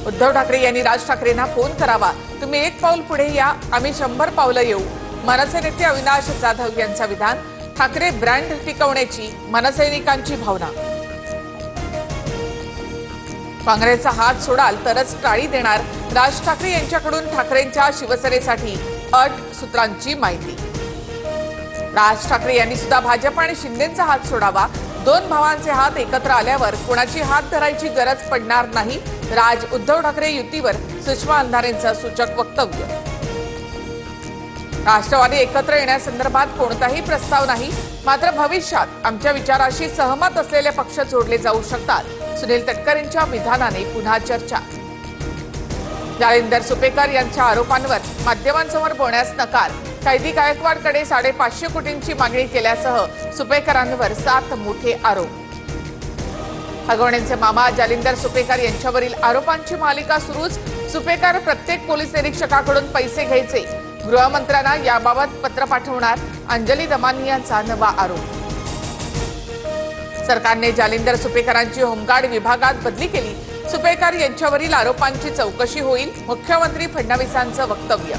उद्धव ठाकरे यांनी राज ठाकरेंना फोन करावा, तुम्ही एक पाऊल पुढे या, आम्ही 100 पावलं येऊ. मनसे नेते अविनाश जाधव यांचा विधान. ठाकरे ब्रँड टिकवण्याची मनसैनिकांची भावना. काँग्रेसचा हात सोडाल तरच टाळी देणार. राज ठाकरे यांच्याकडून ठाकरेंच्या शिवसेनेसाठी अट सूत्रांची माहिती. राज ठाकरे यांनी सुद्धा भाजप आणि शिंदेचा हात सोडावा. दोन भावांचे हात एकत्र आल्यावर कोणाची हात धरायची गरज पडणार नाही. उद्धव ठाकरे युतीवर सुषमा अंधारेंचं सूचक वक्तव्य. राष्ट्रवादी एकत्र येण्यासंदर्भात कोणताही प्रस्ताव नाही, मात्र भविष्यात आमच्या विचाराशी सहमत असलेले पक्ष जोडले जाऊ शकतात. सुनील तटकरेंच्या विधानाने पुन्हा चर्चा. जालिंदर सुपेकर यांच्या आरोपांवर माध्यमांसमोर बोलण्यास नकार. कैदी गायकवाडकडे 550 कोटींची मागणी केल्यासह सुपेकरांवर 7 मोठे आरोप. हगवणेंचे मामा जालिंदर सुपेकर यांच्यावरील आरोपांची मालिका सुरूच. सुपेकर प्रत्येक पोलीस निरीक्षकाकडून पैसे घ्यायचे. गृहमंत्र्यांना याबाबत पत्र पाठवणार. अंजली दमानी यांचा नवा आरोप. सरकारने जालिंदर सुपेकरांची होमगार्ड विभागात बदली केली. सुपेकर यांच्यावरील आरोपांची चौकशी होईल. मुख्यमंत्री फडणवीसांचं वक्तव्य.